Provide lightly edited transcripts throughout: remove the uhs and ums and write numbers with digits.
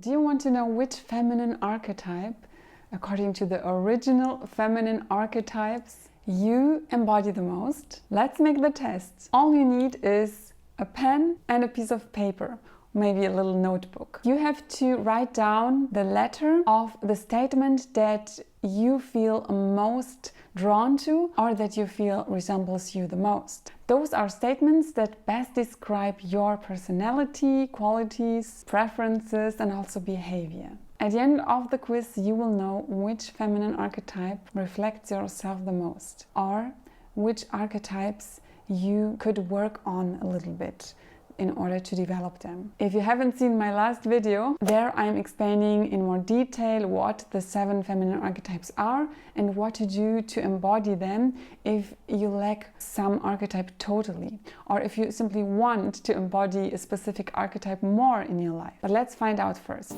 Do you want to know which feminine archetype, according to the original feminine archetypes, you embody the most? Let's make the test. All you need is a pen and a piece of paper, maybe a little notebook. You have to write down the letter of the statement that you feel most drawn to or that you feel resembles you the most. Those are statements that best describe your personality, qualities, preferences, and also behavior. At the end of the quiz, you will know which feminine archetype reflects yourself the most, or which archetypes you could work on a little bit in order to develop them. If you haven't seen my last video, there I'm explaining in more detail what the 7 feminine archetypes are and what to do to embody them if you lack some archetype totally, or if you simply want to embody a specific archetype more in your life. But let's find out first.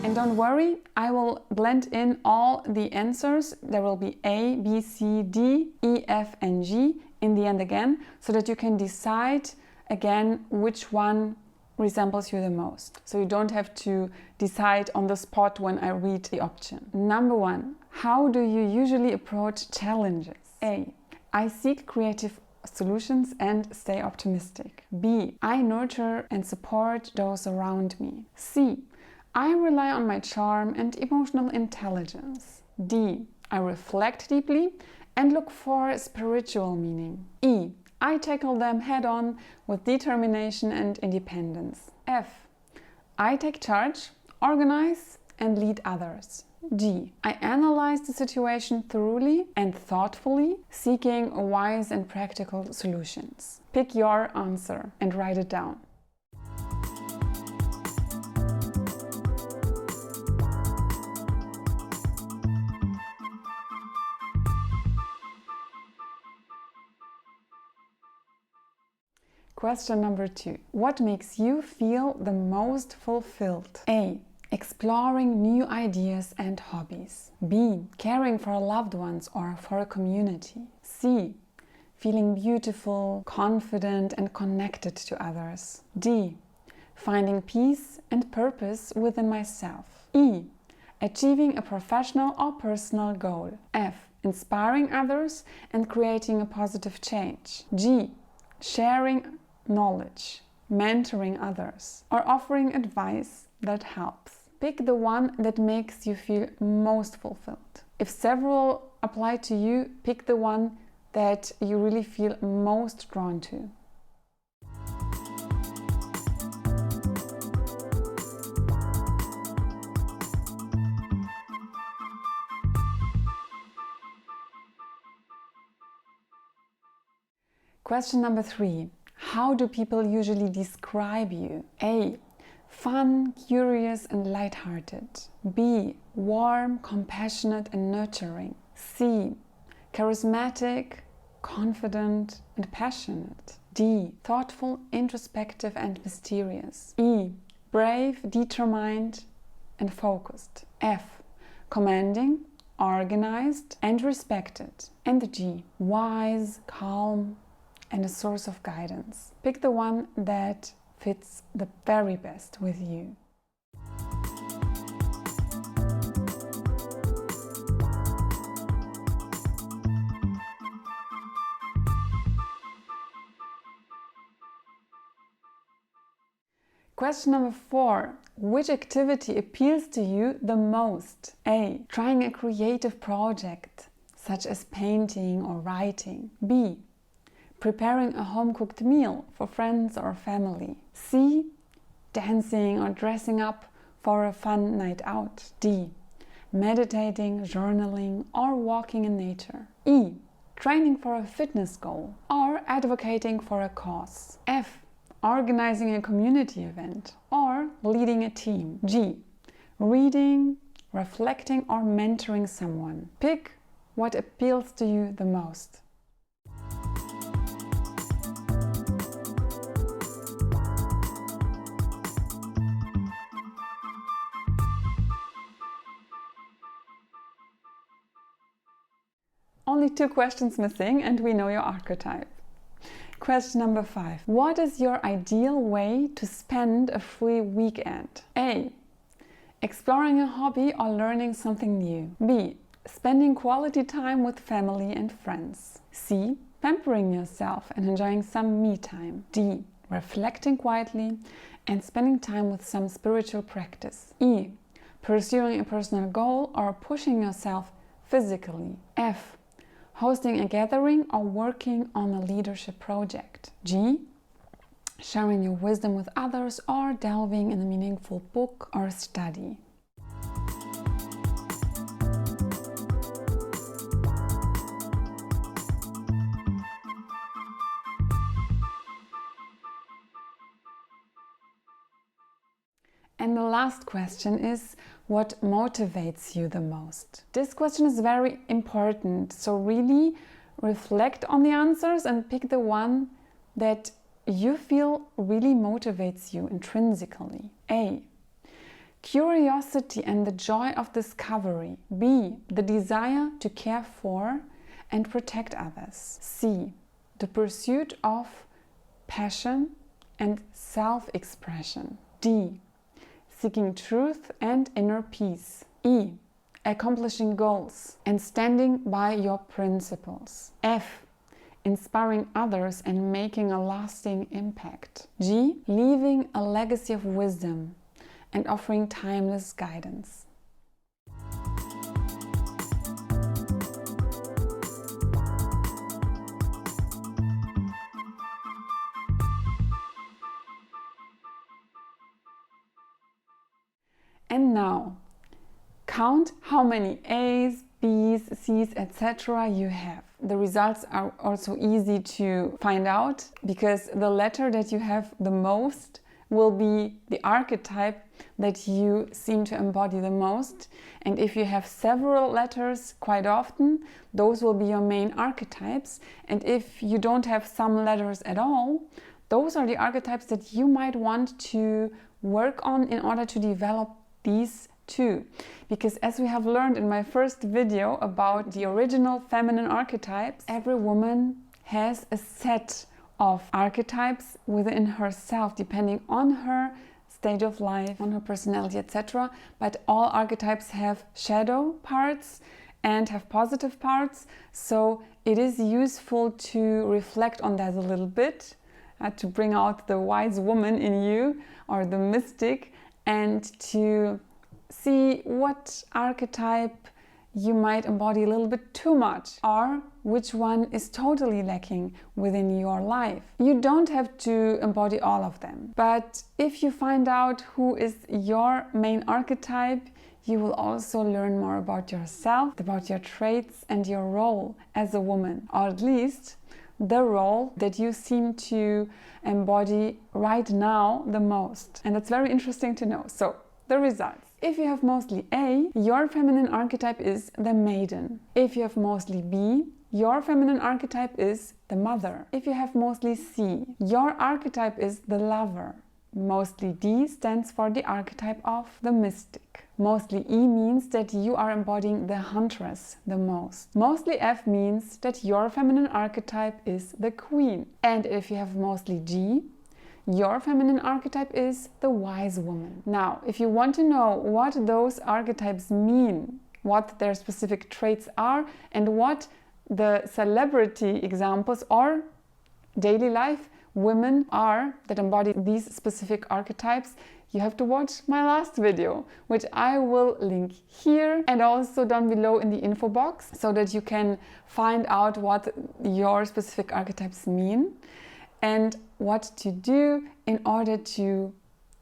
And don't worry, I will blend in all the answers. There will be A, B, C, D, E, F, and G in the end again, so that you can decide again which one resembles you the most. So you don't have to decide on the spot when I read the option. Number 1, how do you usually approach challenges? A, I seek creative solutions and stay optimistic. B, I nurture and support those around me. C, I rely on my charm and emotional intelligence. D, I reflect deeply and look for spiritual meaning. E, I tackle them head-on with determination and independence. F, I take charge, organize and lead others. G, I analyze the situation thoroughly and thoughtfully, seeking wise and practical solutions. Pick your answer and write it down. Question number 2. What makes you feel the most fulfilled? A, exploring new ideas and hobbies. B, caring for loved ones or for a community. C, feeling beautiful, confident and connected to others. D, finding peace and purpose within myself. E, achieving a professional or personal goal. F, inspiring others and creating a positive change. G, sharing knowledge, mentoring others, or offering advice that helps. Pick the one that makes you feel most fulfilled. If several apply to you, pick the one that you really feel most drawn to. Question number 3. How do people usually describe you? A, fun, curious and lighthearted. B, warm, compassionate and nurturing. C, charismatic, confident and passionate. D, thoughtful, introspective and mysterious. E, brave, determined and focused. F, commanding, organized and respected. And G, wise, calm and a source of guidance. Pick the one that fits the very best with you. Question number 4. Which activity appeals to you the most? A, trying a creative project, such as painting or writing. B, preparing a home-cooked meal for friends or family. C, dancing or dressing up for a fun night out. D, meditating, journaling or walking in nature. E, training for a fitness goal or advocating for a cause. F, organizing a community event or leading a team. G, reading, reflecting or mentoring someone. Pick what appeals to you the most. Only only 2 questions missing and we know your archetype. Question number 5. What is your ideal way to spend a free weekend? A. Exploring a hobby or learning something new. B. Spending quality time with family and friends. C. Pampering yourself and enjoying some me time. D. Reflecting quietly and spending time with some spiritual practice. E. Pursuing a personal goal or pushing yourself physically. F. Hosting a gathering or working on a leadership project. G. Sharing your wisdom with others or delving in a meaningful book or study. And the last question is, what motivates you the most? This question is very important, so really reflect on the answers and pick the one that you feel really motivates you intrinsically. A. Curiosity and the joy of discovery. B. The desire to care for and protect others. C. The pursuit of passion and self-expression. D. Seeking truth and inner peace. E. Accomplishing goals and standing by your principles. F. Inspiring others and making a lasting impact. G. Leaving a legacy of wisdom and offering timeless guidance. And now, count how many A's, B's, C's, etc. you have. The results are also easy to find out because the letter that you have the most will be the archetype that you seem to embody the most. And if you have several letters quite often, those will be your main archetypes. And if you don't have some letters at all, those are the archetypes that you might want to work on in order to develop these two. Because as we have learned in my first video about the original feminine archetypes, every woman has a set of archetypes within herself depending on her stage of life, on her personality, etc. But all archetypes have shadow parts and have positive parts, so it is useful to reflect on that a little bit, to bring out the wise woman in you or the mystic, and to see what archetype you might embody a little bit too much or which one is totally lacking within your life. You don't have to embody all of them, but if you find out who is your main archetype, you will also learn more about yourself, about your traits and your role as a woman, or at least the role that you seem to embody right now the most. And that's very interesting to know. So, the results. If you have mostly A, your feminine archetype is the Maiden. If you have mostly B, your feminine archetype is the Mother. If you have mostly C, your archetype is the Lover. Mostly D stands for the archetype of the Mystic. Mostly E means that you are embodying the Huntress the most. Mostly F means that your feminine archetype is the Queen. And if you have mostly G, your feminine archetype is the Wise Woman. Now, if you want to know what those archetypes mean, what their specific traits are, and what the celebrity examples or daily life women are that embody these specific archetypes, you have to watch my last video, which I will link here and also down below in the info box, so that you can find out what your specific archetypes mean and what to do in order to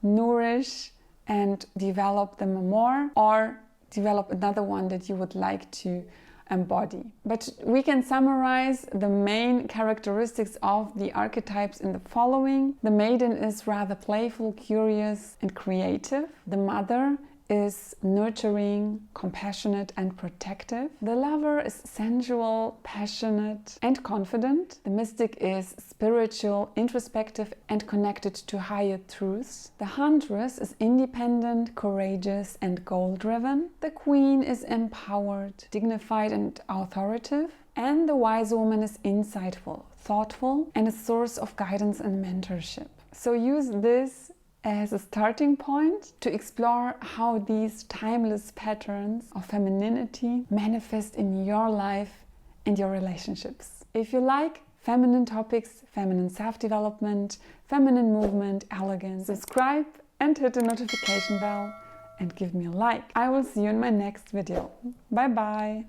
nourish and develop them more, or develop another one that you would like to embody. But we can summarize the main characteristics of the archetypes in the following. The Maiden is rather playful, curious and creative. The Mother is nurturing, compassionate and protective. The Lover is sensual, passionate and confident. The Mystic is spiritual, introspective and connected to higher truths. The Huntress is independent, courageous and goal-driven. The Queen is empowered, dignified and authoritative. And the wise woman is insightful, thoughtful, and a source of guidance and mentorship. So use this as a starting point to explore how these timeless patterns of femininity manifest in your life and your relationships. If you like feminine topics, feminine self-development, feminine movement, elegance, subscribe and hit the notification bell and give me a like. I will see you in my next video. Bye bye!